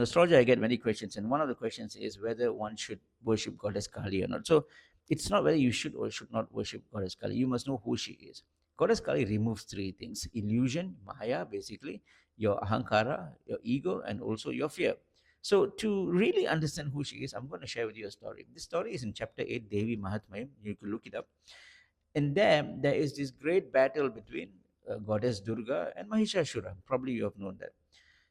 Astrologer, I get many questions, and one of the questions is whether one should worship Goddess Kali or not. So it's not whether you should or should not worship Goddess Kali. You must know who she is. Goddess Kali removes three things: illusion, Maya, basically, your ahankara, your ego, and also your fear. So to really understand who she is, I'm going to share with you a story. This story is in chapter 8, Devi Mahatmya. You can look it up. And there is this great battle between Goddess Durga and Mahishashura. Probably you have known that.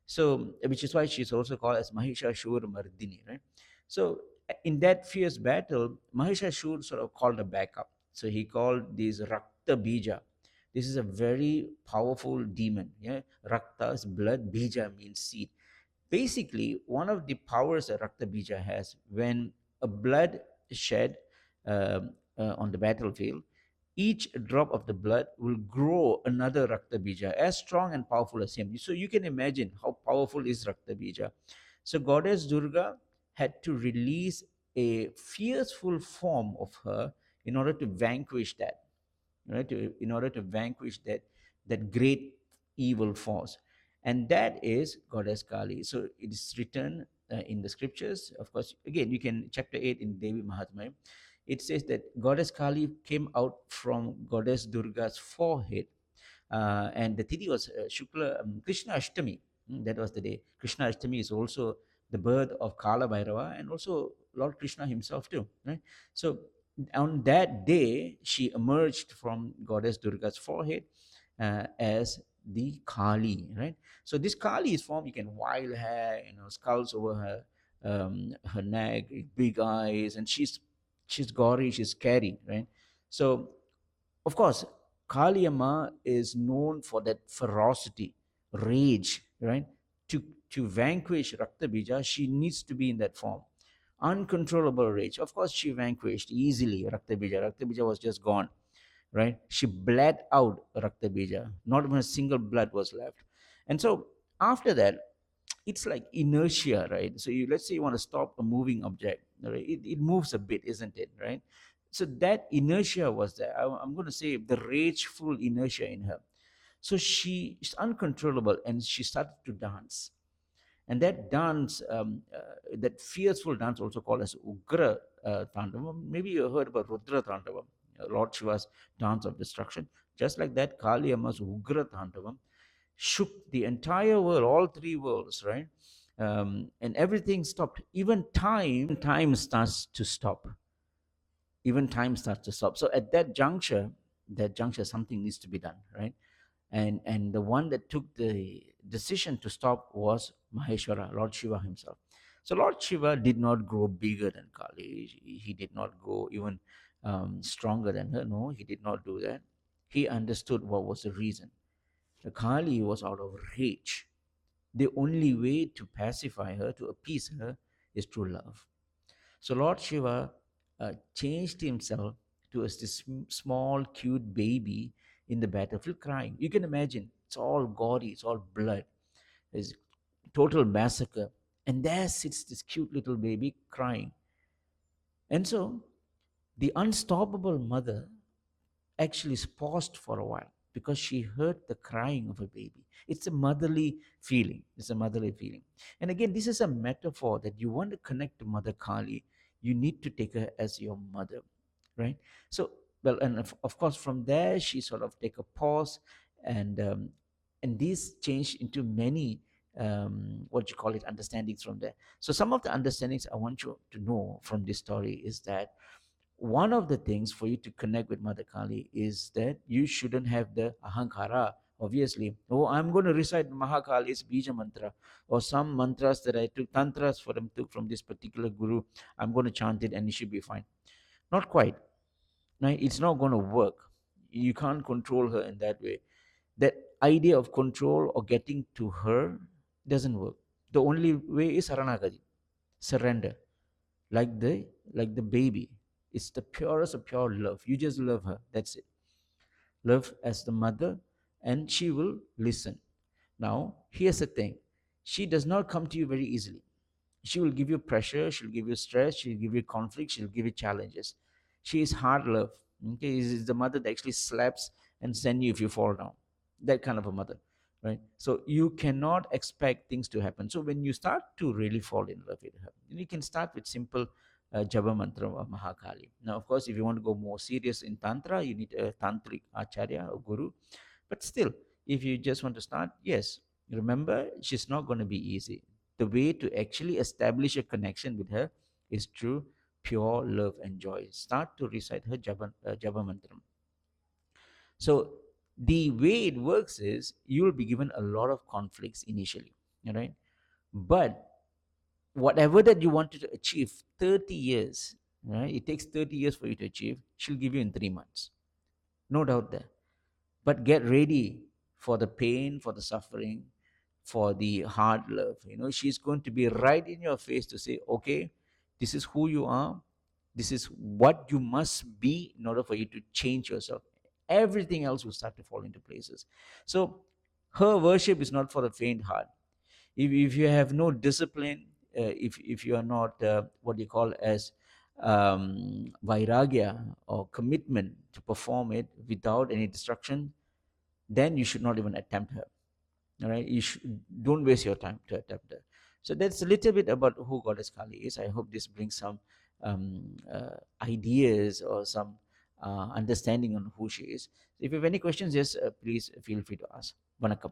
So, which is why she's also called as Mahishashur Mardini, right? So, in that fierce battle, Mahishashur sort of called a backup. So, he called this Rakta Bija. This is a very powerful demon. Yeah, Rakta is blood, Bija means seed. Basically, one of the powers that Rakta Bija has, when a blood is shed on the battlefield, each drop of the blood will grow another Rakta Bija as strong and powerful as him. So you can imagine how powerful is Rakta Bija. So Goddess Durga had to release a fearful form of her in order to vanquish that, right? In order to vanquish that great evil force, and that is Goddess Kali. So it is written in the scriptures. Of course, again, you can chapter 8 in Devi Mahatmya. It says that Goddess Kali came out from Goddess Durga's forehead, and the tithi was Shukla Krishna Ashtami. That was the day. Krishna Ashtami is also the birth of Kala Bhairava and also Lord Krishna himself too. Right? So on that day, she emerged from Goddess Durga's forehead as the Kali. Right? So this Kali is formed. You can wild hair, skulls over her neck, big eyes, and she's gory, she's scary. Right? So of course, Kaliyamma is known for that ferocity, rage, right? To, to vanquish Raktabija, she needs to be in that form. Uncontrollable rage. Of course, she vanquished easily Raktabija. Raktabija was just gone, right? She bled out Raktabija. Not even a single blood was left. And so after that, it's like inertia, right? So let's say you want to stop a moving object, right? It moves a bit, isn't it, right? So that inertia was there. I'm going to say the rageful inertia in her. So she's uncontrollable and she started to dance. And that dance, that fearful dance, also called as Ugra Tandavam. Maybe you heard about Rudra Tandavam, Lord Shiva's dance of destruction. Just like that, Kali Amma's Ugra Tandavam shook the entire world, all three worlds, right? And everything stopped. Even time starts to stop. Even time starts to stop. So at that juncture, something needs to be done, right? And the one that took the decision to stop was Maheshwara, Lord Shiva himself. So Lord Shiva did not grow bigger than Kali. He did not go even stronger than her. No, he did not do that. He understood what was the reason. The Kali was out of rage. The only way to pacify her, to appease her, is through love. So Lord Shiva changed himself to this small, cute baby in the battlefield crying. You can imagine, it's all gaudy, it's all blood, there's total massacre. And there sits this cute little baby crying. And so the unstoppable mother actually paused for a while because she heard the crying of a baby. It's a motherly feeling. It's a motherly feeling. And again, this is a metaphor that you want to connect to Mother Kali, you need to take her as your mother, right? So, well, and of course, from there, she sort of take a pause, and this changed into many what you call it understandings from there. So some of the understandings I want you to know from this story is that one of the things for you to connect with Mother Kali is that you shouldn't have the ahankara. Obviously, oh, I'm going to recite Mahakali's Bija mantra or some mantras that I took, tantras for them took from this particular guru. I'm going to chant it and it should be fine. Not quite. Right? It's not going to work. You can't control her in that way. That idea of control or getting to her doesn't work. The only way is saranagati, surrender, like the baby. It's the purest of pure love. You just love her. That's it. Love as the mother, and she will listen. Now, here's the thing. She does not come to you very easily. She will give you pressure, she'll give you stress, she'll give you conflict, she'll give you challenges. She is hard love. Okay, is the mother that actually slaps and send you if you fall down. That kind of a mother. right? So you cannot expect things to happen. So when you start to really fall in love with her, you can start with simple japa mantra of Mahakali. Now, of course, if you want to go more serious in tantra, you need a tantric acharya or guru. But still, if you just want to start, yes, remember, she's not going to be easy. The way to actually establish a connection with her is through pure love and joy. Start to recite her japa mantra. So the way it works is you will be given a lot of conflicts initially, right? But whatever that you wanted to achieve 30 years, right? It takes 30 years for you to achieve. She'll give you in 3 months. No doubt there. But get ready for the pain, for the suffering, for the hard love. She's going to be right in your face to say, okay, this is who you are. This is what you must be in order for you to change yourself. Everything else will start to fall into places. So her worship is not for the faint heart. If you have no discipline, if you are not what you call as vairagya or commitment to perform it without any destruction, then you should not even attempt her. All right, don't waste your time to attempt her. So that's a little bit about who Goddess Kali is. I hope this brings some ideas or some understanding on who she is. If you have any questions, yes, please feel free to ask. Vanakkam.